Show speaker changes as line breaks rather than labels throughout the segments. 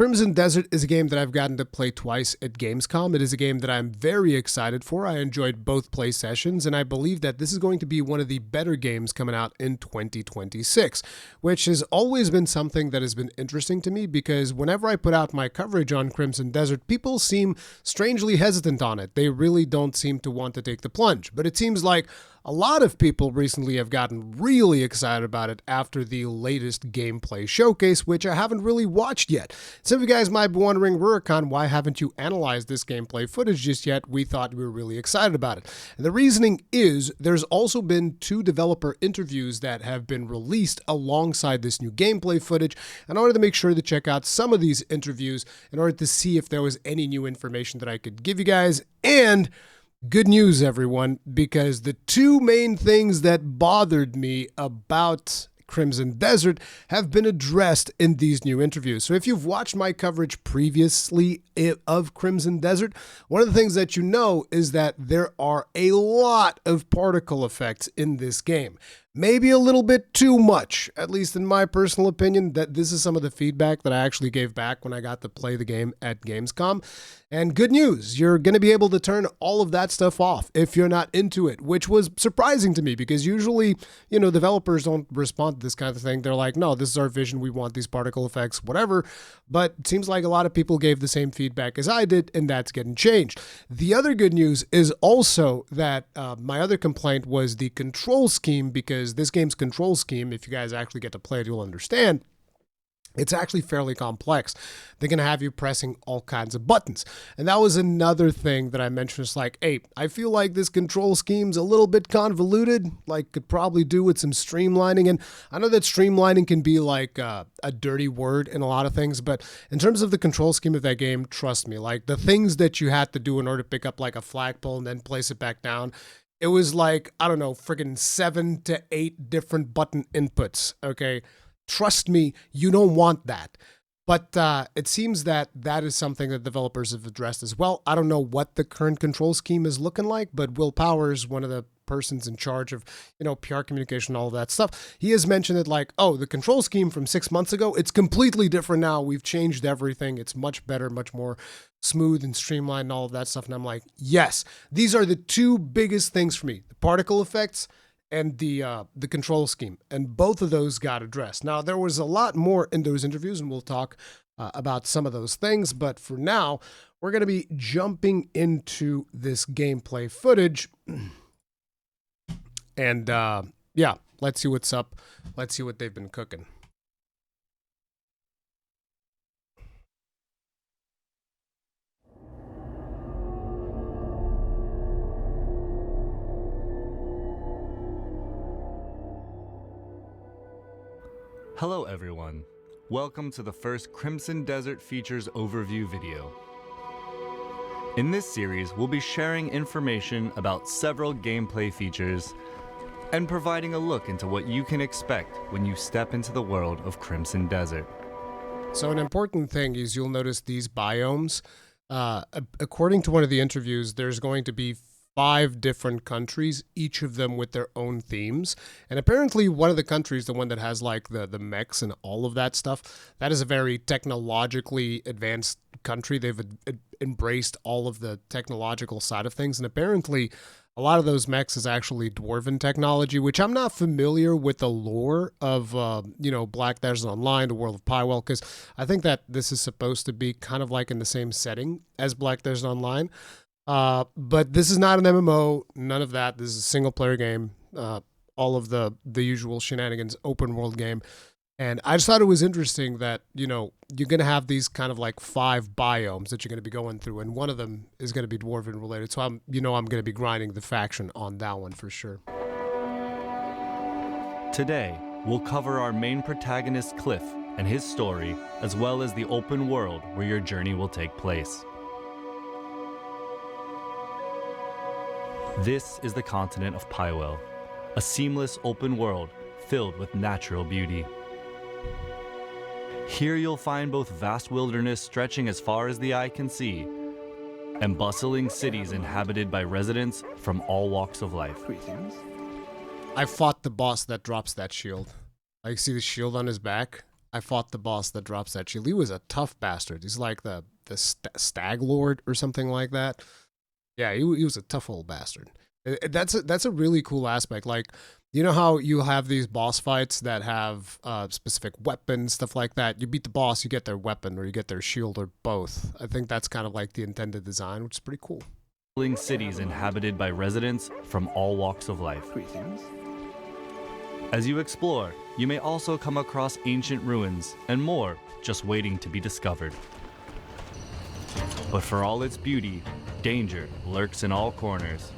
Crimson Desert is a game that I've gotten to play twice at Gamescom. It is a game that I'm very excited for. I enjoyed both play sessions, and I believe that this is going to be one of the better games coming out in 2026, which has always been something that has been interesting to me because whenever I put out my coverage on Crimson Desert, people seem strangely hesitant on it. They really don't seem to want to take the plunge, but it seems like a lot of people recently have gotten really excited about it after the latest gameplay showcase, which I haven't really watched yet. Some of you guys might be wondering, Rurikhan, why haven't you analyzed this gameplay footage just yet? We thought we were really excited about it. And the reasoning is there's also been 2 developer interviews that have been released alongside this new gameplay footage, and I wanted to make sure to check out some of these interviews in order to see if there was any new information that I could give you guys. And good news, everyone, because the 2 main things that bothered me about Crimson Desert have been addressed in these new interviews. So if you've watched my coverage previously of Crimson Desert, one of the things that you know is that there are a lot of particle effects in this game. Maybe a little bit too much, at least in my personal opinion. That this is some of the feedback that I actually gave back when I got to play the game at Gamescom. And good news, you're going to be able to turn all of that stuff off if you're not into it, which was surprising to me because usually, developers don't respond to this kind of thing. They're like, no, this is our vision. We want these particle effects, whatever. But it seems like a lot of people gave the same feedback as I did, and that's getting changed. The other good news is also that my other complaint was the control scheme, because this game's control scheme, if you guys actually get to play it, you'll understand, it's actually fairly complex. They're going to have you pressing all kinds of buttons. And that was another thing that I mentioned. It's like, hey, I feel like this control scheme's a little bit convoluted, like could probably do with some streamlining. And I know that streamlining can be like a dirty word in a lot of things, but in terms of the control scheme of that game, trust me, like the things that you had to do in order to pick up like a flagpole and then place it back down, it was like, I don't know, friggin' 7 to 8 different button inputs, okay? Trust me, you don't want that. But it seems that that is something that developers have addressed as well. I don't know what the current control scheme is looking like, but Will Powers, one of the persons in charge of, PR communication, all of that stuff, he has mentioned it like, oh, the control scheme from 6 months ago, it's completely different now. We've changed everything. It's much better, much more smooth and streamlined and all of that stuff. And I'm like, yes, these are the 2 biggest things for me, the particle effects and the control scheme. And both of those got addressed. Now, there was a lot more in those interviews, and we'll talk about some of those things. But for now, we're going to be jumping into this gameplay footage. And yeah, let's see what's up. Let's see what they've been cooking.
Hello everyone. Welcome to the first Crimson Desert Features overview video. In this series, we'll be sharing information about several gameplay features and providing a look into what you can expect when you step into the world of Crimson Desert.
So an important thing is you'll notice these biomes. According to one of the interviews, there's going to be 5 different countries, each of them with their own themes. And apparently one of the countries, the one that has like the mechs and all of that stuff, that is a very technologically advanced country. They've embraced all of the technological side of things. And apparently a lot of those mechs is actually dwarven technology, which I'm not familiar with the lore of, Black Desert Online, the world of Pywell, because I think that this is supposed to be kind of like in the same setting as Black Desert Online. But this is not an MMO, none of that. This is a single player game, all of the usual shenanigans, open world game. And I just thought it was interesting that, you're going to have these kind of like 5 biomes that you're going to be going through. And one of them is going to be Dwarven related. So I'm going to be grinding the faction on that one for sure.
Today, we'll cover our main protagonist Cliff and his story, as well as the open world where your journey will take place. This is the continent of Pywell, a seamless open world filled with natural beauty. Here you'll find both vast wilderness stretching as far as the eye can see, and bustling cities inhabited by residents from all walks of life.
Greetings.
I fought the boss that drops that shield. Like, see the shield on his back? I fought the boss that drops that shield. He was a tough bastard. He's like the stag lord or something like that. Yeah, he was a tough old bastard. That's a really cool aspect. Like, you know how you have these boss fights that have specific weapons, stuff like that. You beat the boss, you get their weapon, or you get their shield, or both. I think that's kind of like the intended design, which is pretty cool.
Cities inhabited by residents from all walks of life. As you explore, you may also come across ancient ruins and more just waiting to be discovered. But for all its beauty, danger lurks in all corners.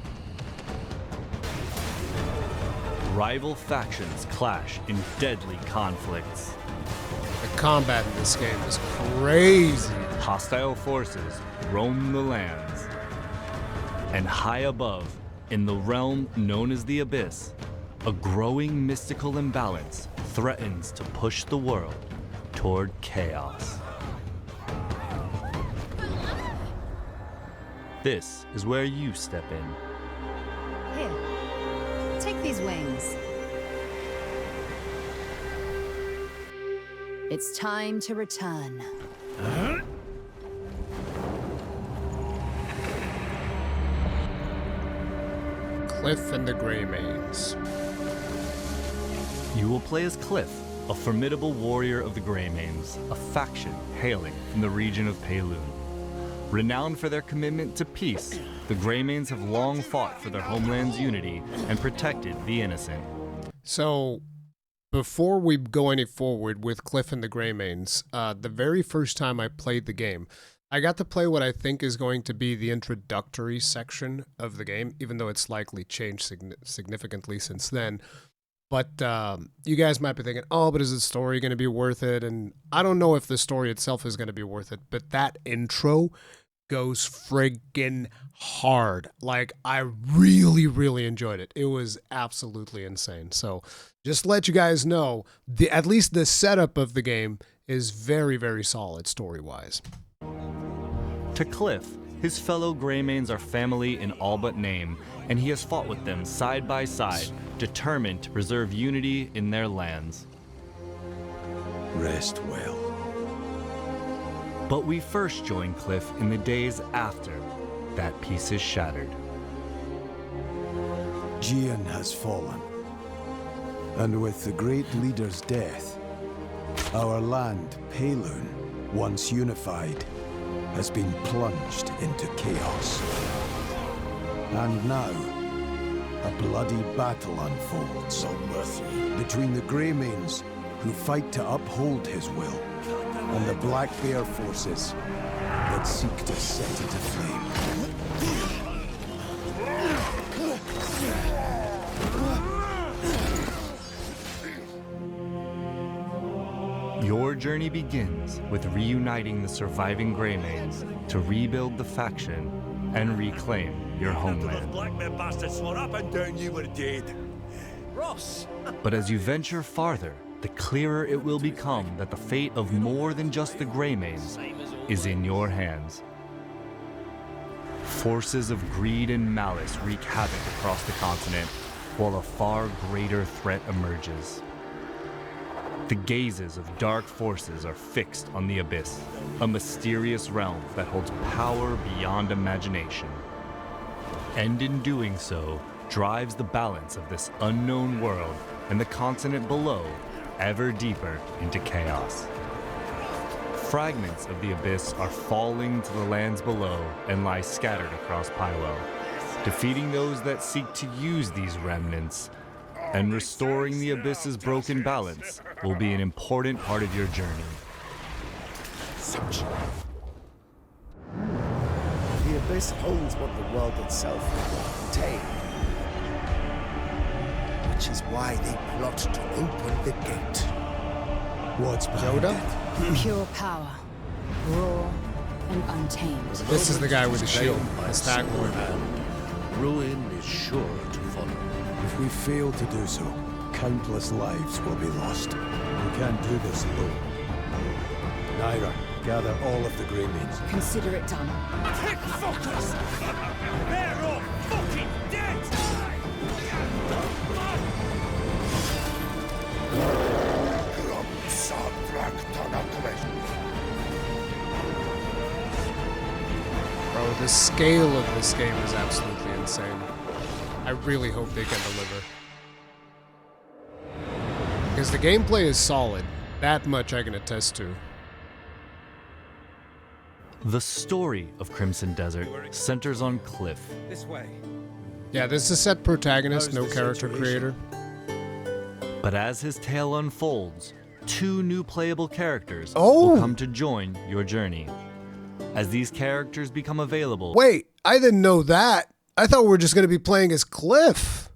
Rival factions clash in deadly conflicts.
The combat in this game is crazy.
Hostile forces roam the lands. And high above, in the realm known as the Abyss, a growing mystical imbalance threatens to push the world toward chaos. This is where you step in.
Here, take these wings. It's time to return.
Cliff and the Greymanes.
You will play as Cliff, a formidable warrior of the Greymanes, a faction hailing from the region of Payloon. Renowned for their commitment to peace, the Greymanes have long fought for their homeland's unity and protected the innocent.
So, before we go any forward with Cliff and the Greymanes, the very first time I played the game, I got to play what I think is going to be the introductory section of the game, even though it's likely changed significantly since then. But you guys might be thinking, oh, but is the story going to be worth it? And I don't know if the story itself is going to be worth it, but that intro goes friggin' hard. Like, I really, really enjoyed it. It was absolutely insane. So just to let you guys know, at least the setup of the game is very, very solid story-wise.
To Cliff, his fellow Greymanes are family in all but name, and he has fought with them side by side, determined to preserve unity in their lands.
Rest well.
But we first join Cliff in the days after that peace is shattered.
Gian has fallen, and with the great leader's death, our land, Payloon, once unified, has been plunged into chaos. And now, a bloody battle unfolds between the Greymanes, who fight to uphold his will, and the Black Bear forces that seek to set it aflame.
Your journey begins with reuniting the surviving Greymanes to rebuild the faction and reclaim your homeland.
Black Bear bastards swore up and down you were dead. Ross!
But as you venture farther, the clearer it will become that the fate of more than just the Greymanes is in your hands. Forces of greed and malice wreak havoc across the continent, while a far greater threat emerges. The gazes of dark forces are fixed on the Abyss, a mysterious realm that holds power beyond imagination. And in doing so, drives the balance of this unknown world and the continent below ever deeper into chaos. Fragments of the Abyss are falling to the lands below and lie scattered across Pywell. Defeating those that seek to use these remnants and restoring the Abyss's broken balance will be an important part of your journey.
The Abyss holds what the world itself will contain. Which is why they plot to open the gate.
What's behind it?
Pure power, raw and untamed.
This is the guy with the shield, the stag lord.
Ruin is sure to follow.
If we fail to do so, countless lives will be lost. We can't do this alone. Naira, gather all of the Greymanes.
Consider it done.
Take focus! They're all fucking dead!
Bro, the scale of this game is absolutely insane. I really hope they can deliver. Because the gameplay is solid. That much I can attest to.
The story of Crimson Desert centers on Cliff.
This way.
Yeah, this is a set protagonist, no
the
character
situation?
creator.
But as his tale unfolds, 2 new playable characters
Oh!
will come to join your journey. As these characters become available,
Wait, I didn't know that. I thought we were just going to be playing as Cliff.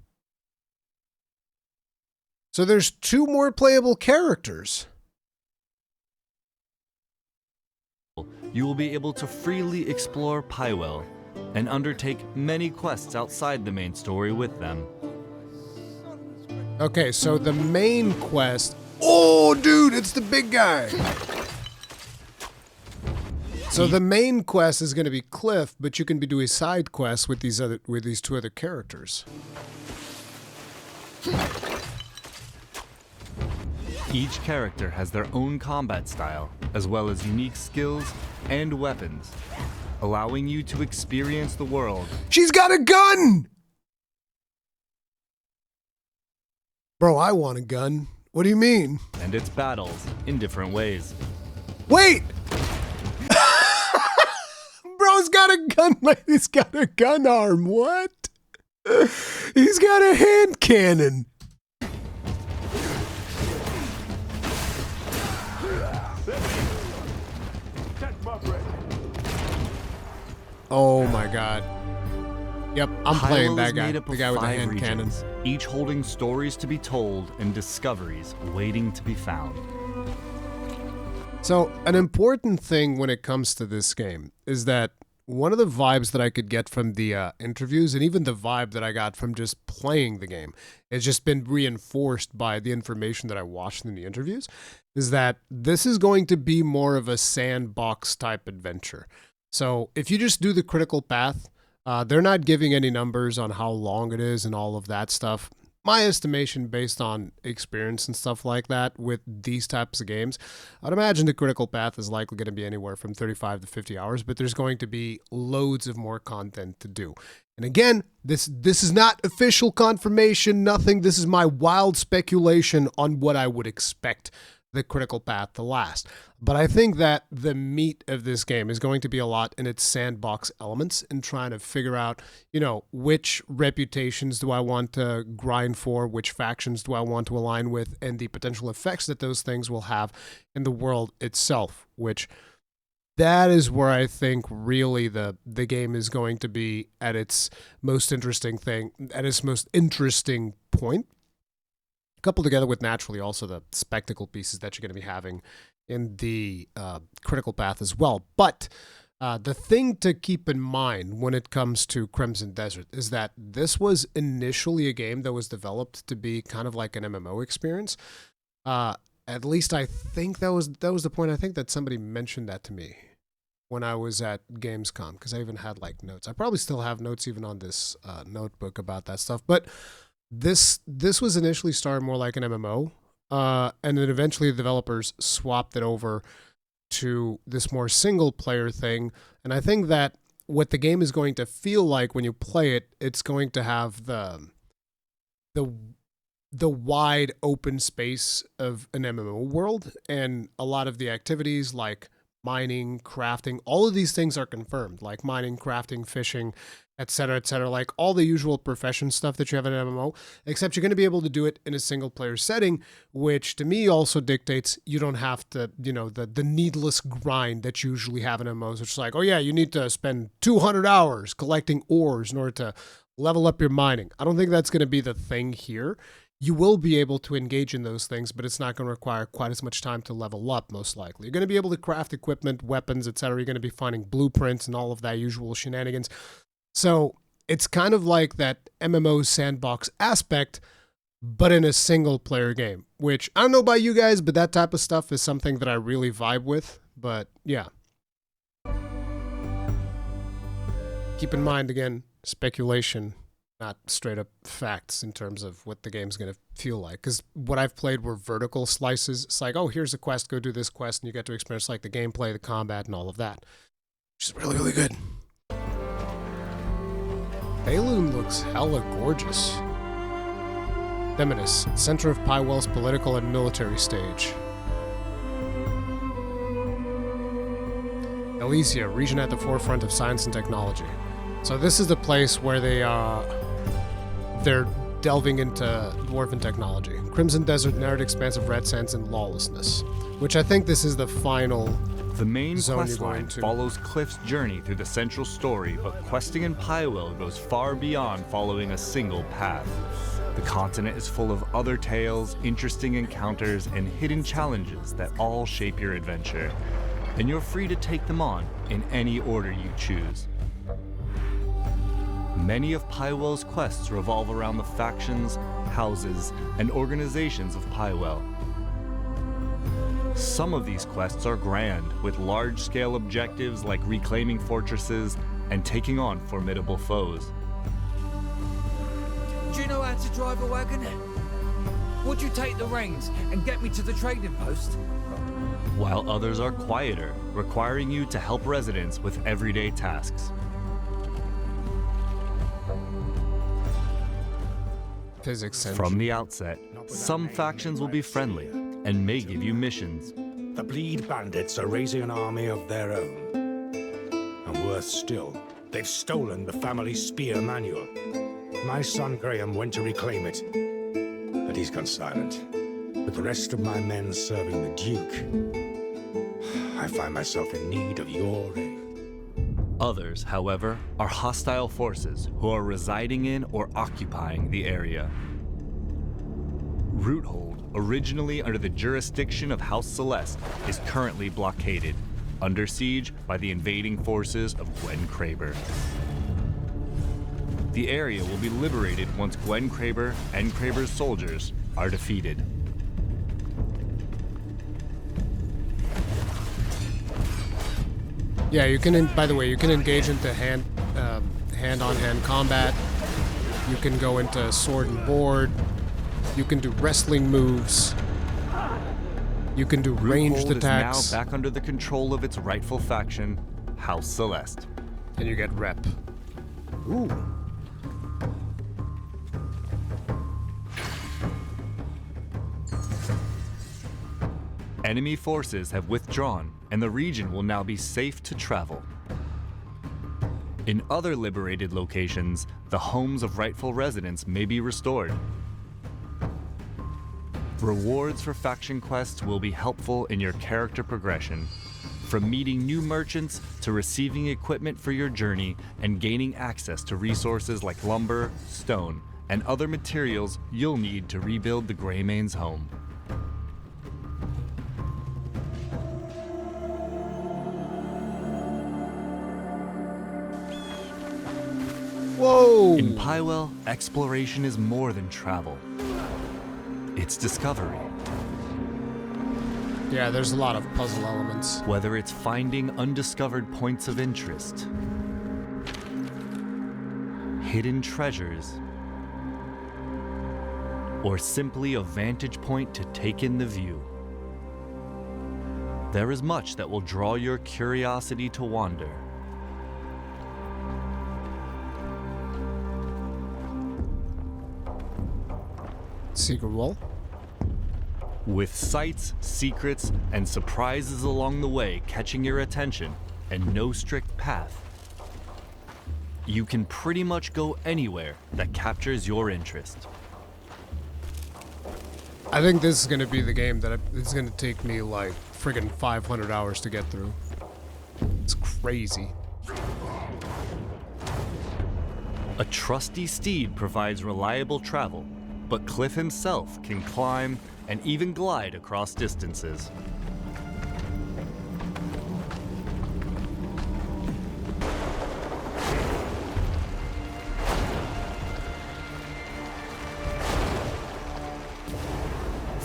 So there's 2 more playable characters.
you will be able to freely explore Pywell and undertake many quests outside the main story with them.
Okay, so the main quest... Oh, dude, it's the big guy! So the main quest is going to be Cliff, but you can be doing side quests with these 2 other characters.
Each character has their own combat style, as well as unique skills and weapons, allowing you to experience the world.
She's got a gun! Bro, I want a gun. What do you mean?
And its battles in different ways.
Wait! Bro's got a gun like he's got a gun arm. What? He's got a hand cannon. Oh my god. Yep, I'm playing
Pywell
that
is
guy.
made up
The
of
guy with the
5
hand cannon.
regions, each holding stories to be told and discoveries waiting to be found.
So, an important thing when it comes to this game is that one of the vibes that I could get from the interviews, and even the vibe that I got from just playing the game, has just been reinforced by the information that I watched in the interviews, is that this is going to be more of a sandbox type adventure. So, if you just do the critical path, they're not giving any numbers on how long it is and all of that stuff. My estimation based on experience and stuff like that with these types of games, I'd imagine the critical path is likely going to be anywhere from 35 to 50 hours, but there's going to be loads of more content to do. And again, this is not official confirmation, nothing. This is my wild speculation on what I would expect the critical path to last. But I think that the meat of this game is going to be a lot in its sandbox elements and trying to figure out, which reputations do I want to grind for, which factions do I want to align with, and the potential effects that those things will have in the world itself, which that is where I think really the game is going to be at its most interesting point. Coupled together with naturally also the spectacle pieces that you're going to be having in the critical path as well. But the thing to keep in mind when it comes to Crimson Desert is that this was initially a game that was developed to be kind of like an MMO experience. At least I think that was the point. I think that somebody mentioned that to me when I was at Gamescom, because I even had like notes. I probably still have notes even on this notebook about that stuff. But this was initially started more like an MMO, and then eventually the developers swapped it over to this more single player thing. And I think that what the game is going to feel like when you play it, it's going to have the wide open space of an MMO world, and a lot of the activities like mining, crafting, all of these things are confirmed, like mining, crafting, fishing, etc., like all the usual profession stuff that you have in an MMO, except you're going to be able to do it in a single player setting, which to me also dictates you don't have to, the needless grind that you usually have in MMOs, which is like, oh yeah, you need to spend 200 hours collecting ores in order to level up your mining. I don't think that's going to be the thing here. You will be able to engage in those things, but it's not going to require quite as much time to level up, most likely. You're going to be able to craft equipment, weapons, etc. You're going to be finding blueprints and all of that usual shenanigans. So it's kind of like that MMO sandbox aspect, but in a single player game, which I don't know about you guys, but that type of stuff is something that I really vibe with. But yeah. Keep in mind, again, speculation. not straight up facts in terms of what the game's going to feel like. Because what I've played were vertical slices. It's like, oh, here's a quest, go do this quest, and you get to experience like the gameplay, the combat, and all of that. Which is really, really good. Balloon looks hella gorgeous. Demonis, center of Pywell's political and military stage. Elysia, region at the forefront of science and technology. So this is the place where they're delving into dwarven technology. Crimson Desert, narrowed expanse of red sands and lawlessness, which I think this is the final.
The main
zone
quest
you're going
line
to.
follows Cliff's journey through the central story, but questing in Pywell goes far beyond following a single path. The continent is full of other tales, interesting encounters, and hidden challenges that all shape your adventure, and you're free to take them on in any order you choose. Many of Pywell's quests revolve around the factions, houses, and organizations of Pywell. Some of these quests are grand, with large-scale objectives like reclaiming fortresses and taking on formidable foes.
Do you know how to drive a wagon? Would you take the reins and get me to the trading post?
While others are quieter, requiring you to help residents with everyday tasks.
Physics and
From the outset, some factions will be friendly and may give you missions.
The Bleed Bandits are raising an army of their own. And worse still, they've stolen the family spear manual. My son Graham went to reclaim it, but he's gone silent. With the rest of my men serving the Duke, I find myself in need of your aid.
Others, however, are hostile forces who are residing in or occupying the area. Roothold, originally under the jurisdiction of House Celeste, is currently blockaded, under siege by the invading forces of Gwen Kraber. The area will be liberated once Gwen Kraber and Kraber's soldiers are defeated.
yeah, you can. By the way, you can engage into hand-on-hand combat. You can go into sword and board. You can do wrestling moves. You can do ranged
Roothold
attacks,
is now back under the control of its rightful faction, House Celeste.
and you get rep. Ooh.
Enemy forces have withdrawn, and the region will now be safe to travel. In other liberated locations, the homes of rightful residents may be restored. Rewards for faction quests will be helpful in your character progression, from meeting new merchants to receiving equipment for your journey and gaining access to resources like lumber, stone, and other materials you'll need to rebuild the Greymane's home.
Whoa!
In Pywell, exploration is more than travel. It's discovery.
Yeah, there's a lot of puzzle elements.
Whether it's finding undiscovered points of interest, hidden treasures, or simply a vantage point to take in the view. There is much that will draw your curiosity to wander.
Secret wall?
With sights, secrets, and surprises along the way catching your attention, and no strict path, you can pretty much go anywhere that captures your interest.
I think this is going to be the game that it's going to take me like friggin' 500 hours to get through. It's crazy.
A trusty steed provides reliable travel, but Cliff himself can climb and even glide across distances.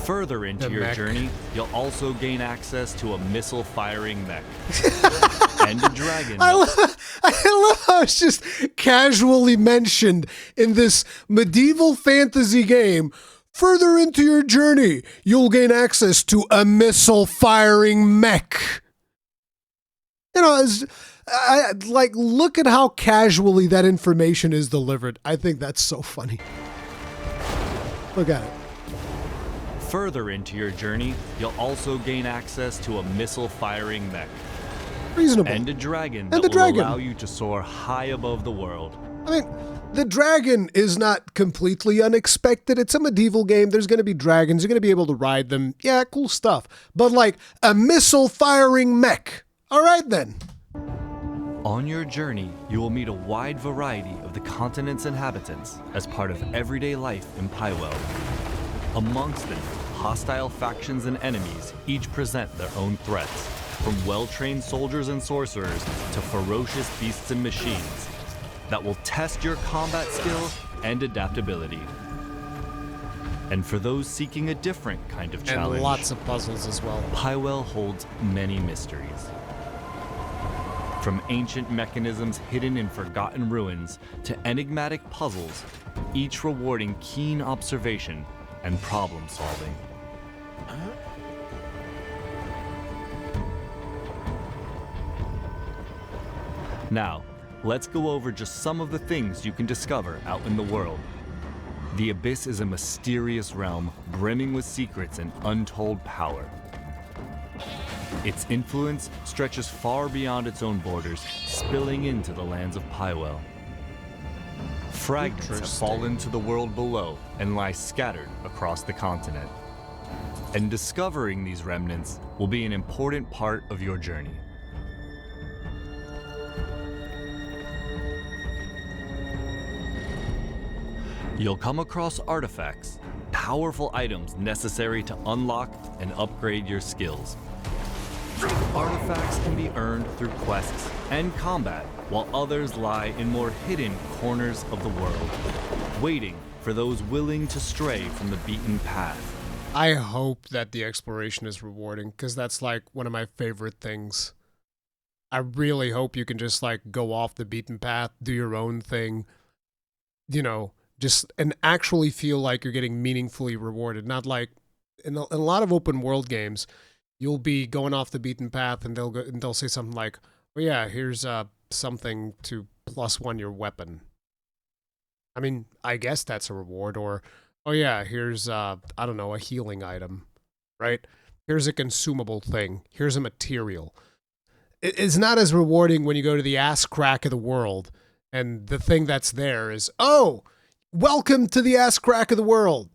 Further into
The
your
mech.
journey, you'll also gain access to a missile-firing mech and a dragon.
I I love how it's just casually mentioned in this medieval fantasy game. Further into your journey, you'll gain access to a missile-firing mech. You know, look at how casually that information is delivered. I think that's so funny. Look at it.
Further into your journey, you'll also gain access to a missile-firing mech.
Reasonable.
And a dragon
And
that
the
will
dragon.
allow you to soar high above the world.
I mean, the dragon is not completely unexpected. It's a medieval game. There's going to be dragons. You're going to be able to ride them. Yeah, cool stuff. But like a missile-firing mech. All right, then.
On your journey, you will meet a wide variety of the continent's inhabitants as part of everyday life in Pywell. Amongst them, hostile factions and enemies each present their own threats, from well-trained soldiers and sorcerers to ferocious beasts and machines that will test your combat skill and adaptability. And for those seeking a different kind of challenge,
And lots of puzzles as well.
Pywell holds many mysteries. From ancient mechanisms hidden in forgotten ruins to enigmatic puzzles, each rewarding keen observation and problem solving. Now, let's go over just some of the things you can discover out in the world. The Abyss is a mysterious realm brimming with secrets and untold power. Its influence stretches far beyond its own borders, spilling into the lands of Pywell. Fragments have fallen to the world below and lie scattered across the continent. And discovering these remnants will be an important part of your journey. You'll come across artifacts, powerful items necessary to unlock and upgrade your skills. Artifacts can be earned through quests and combat, while others lie in more hidden corners of the world, waiting for those willing to stray from the beaten path.
I hope that the exploration is rewarding, because that's like one of my favorite things. I really hope you can just like go off the beaten path, do your own thing, you know, just and actually feel like you're getting meaningfully rewarded. Not like in a lot of open world games, you'll be going off the beaten path and they'll say something like, "Oh yeah, here's something to +1 your weapon." I mean, I guess that's a reward. Or, "Oh yeah, here's I don't know, a healing item," right? Here's a consumable thing. Here's a material. It's not as rewarding when you go to the ass crack of the world and the thing that's there is, "Oh, welcome to the ass crack of the world.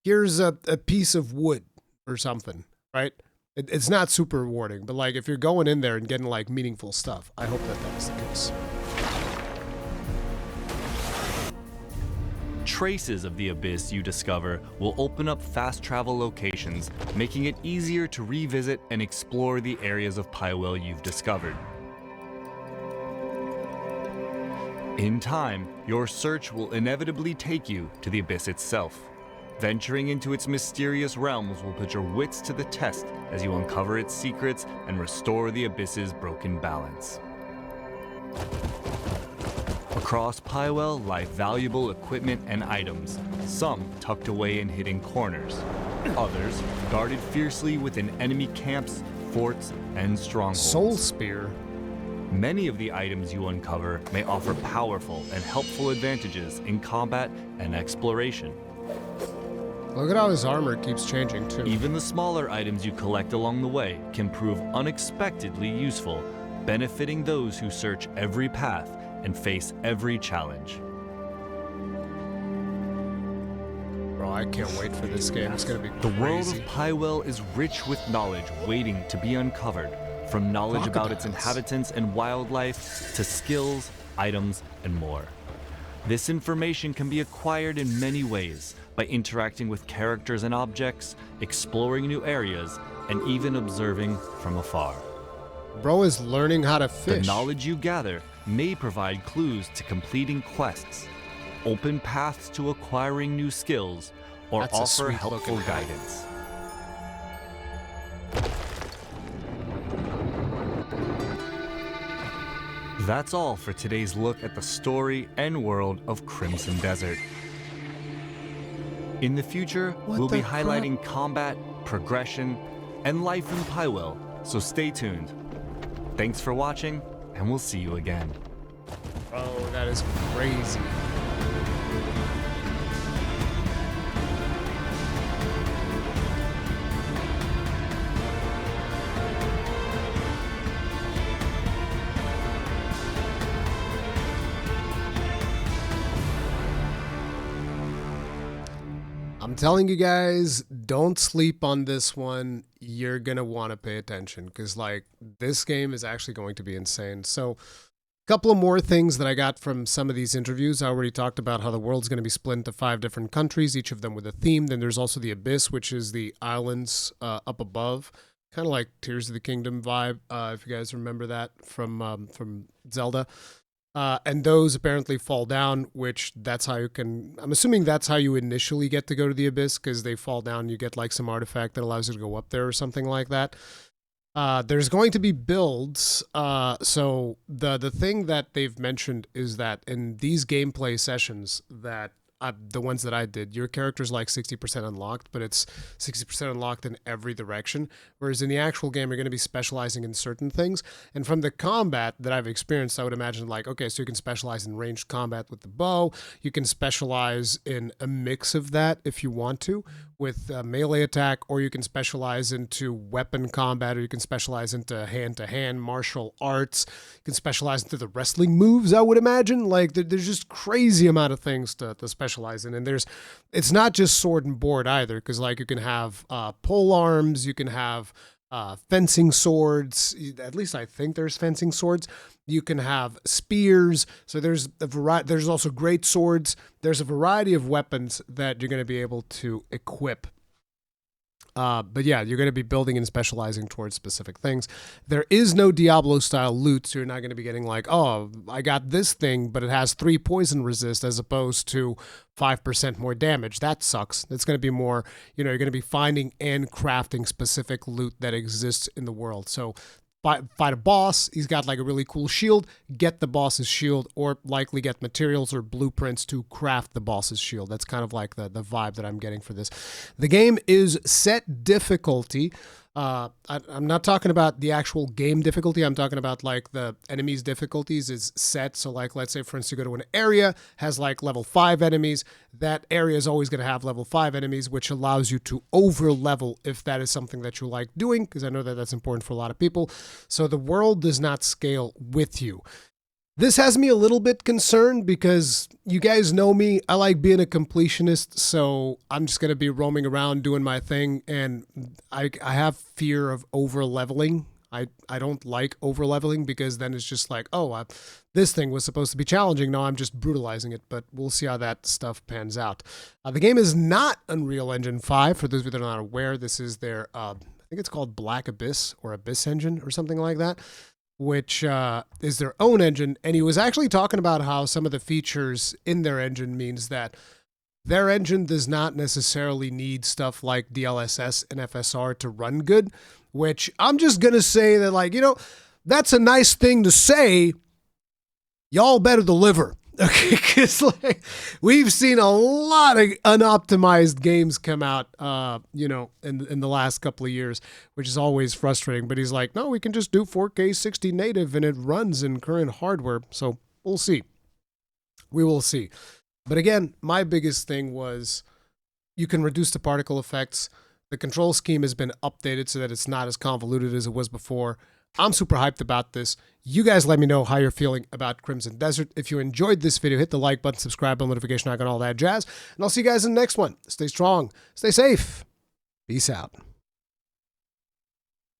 Here's a piece of wood," or something, right? It's not super rewarding, but like if you're going in there and getting like meaningful stuff, I hope that is the case.
Traces of the Abyss you discover will open up fast travel locations, making it easier to revisit and explore the areas of Pywell you've discovered. In time, your search will inevitably take you to the Abyss itself. Venturing into its mysterious realms will put your wits to the test as you uncover its secrets and restore the Abyss's broken balance. Across Pywell lie valuable equipment and items, some tucked away in hidden corners, others guarded fiercely within enemy camps, forts, and strongholds.
Soul Spear.
Many of the items you uncover may offer powerful and helpful advantages in combat and exploration.
Look at how his armor keeps changing too.
Even the smaller items you collect along the way can prove unexpectedly useful, benefiting those who search every path and face every challenge.
Bro, I can't wait for this game. It's gonna be crazy.
The world of Pywell is rich with knowledge waiting to be uncovered, from knowledge about its inhabitants and wildlife to skills, items, and more. This information can be acquired in many ways, by interacting with characters and objects, exploring new areas, and even observing from afar.
Bro is learning how to fish.
The knowledge you gather may provide clues to completing quests, open paths to acquiring new skills, or
That's a
offer
sweet
helpful
looking hat.
guidance. That's all for today's look at the story and world of Crimson Desert. In the future, we'll be highlighting combat, progression, and life in Pywell, so stay tuned. Thanks for watching, and we'll see you again.
Oh, that is crazy. I'm telling you guys, don't sleep on this one. You're going to want to pay attention because, like, this game is actually going to be insane. So, a couple of more things that I got from some of these interviews. I already talked about how the world's going to be split into 5 different countries, each of them with a theme. Then there's also the Abyss, which is the islands up above. Kind of like Tears of the Kingdom vibe, if you guys remember that from Zelda. And those apparently fall down, which that's how you can, I'm assuming that's how you initially get to go to the Abyss, because they fall down, you get like some artifact that allows you to go up there or something like that. There's going to be builds. So the thing that they've mentioned is that in these gameplay sessions that the ones that I did, your character's like 60% unlocked, but it's 60% unlocked in every direction. Whereas in the actual game, you're going to be specializing in certain things. And from the combat that I've experienced, I would imagine like, okay, so you can specialize in ranged combat with the bow. You can specialize in a mix of that if you want to with melee attack, or you can specialize into weapon combat, or you can specialize into hand-to-hand martial arts. You can specialize into the wrestling moves, I would imagine. Like there's just crazy amount of things to specialize in. And it's not just sword and board either, because like you can have pole arms, you can have fencing swords. At least I think there's fencing swords. You can have spears. So there's a variety. There's also great swords. There's a variety of weapons that you're going to be able to equip. But yeah, you're going to be building and specializing towards specific things. There is no Diablo-style loot, so you're not going to be getting like, oh, I got this thing, but it has 3 poison resist as opposed to 5% more damage. That sucks. It's going to be more, you're going to be finding and crafting specific loot that exists in the world. So fight a boss, he's got like a really cool shield, get the boss's shield, or likely get materials or blueprints to craft the boss's shield. That's kind of like the vibe that I'm getting for this. The game is set difficulty. I'm not talking about the actual game difficulty. I'm talking about like the enemies difficulties is set. So like, let's say for instance, you go to an area, has like level 5 enemies. That area is always going to have level 5 enemies, which allows you to over level if that is something that you like doing, because I know that that's important for a lot of people. So the world does not scale with you. This has me a little bit concerned because you guys know me. I like being a completionist, so I'm just going to be roaming around doing my thing, and I have fear of over-leveling. I don't like over-leveling because then it's just like, oh, this thing was supposed to be challenging. No, I'm just brutalizing it, but we'll see how that stuff pans out. The game is not Unreal Engine 5. For those of you that are not aware, this is their, I think it's called Black Abyss or Abyss Engine or something like that, which is their own engine. And he was actually talking about how some of the features in their engine means that their engine does not necessarily need stuff like DLSS and FSR to run good, which I'm just going to say that, like, that's a nice thing to say. Y'all better deliver. Okay, because like we've seen a lot of unoptimized games come out, in the last couple of years, which is always frustrating. But he's like, no, we can just do 4K 60 native and it runs in current hardware. So we'll see. We will see. But again, my biggest thing was you can reduce the particle effects. The control scheme has been updated so that it's not as convoluted as it was before. I'm super hyped about this. You guys let me know how you're feeling about Crimson Desert. If you enjoyed this video, hit the like button, subscribe button, notification icon, all that jazz. And I'll see you guys in the next one. Stay strong, stay safe. Peace out.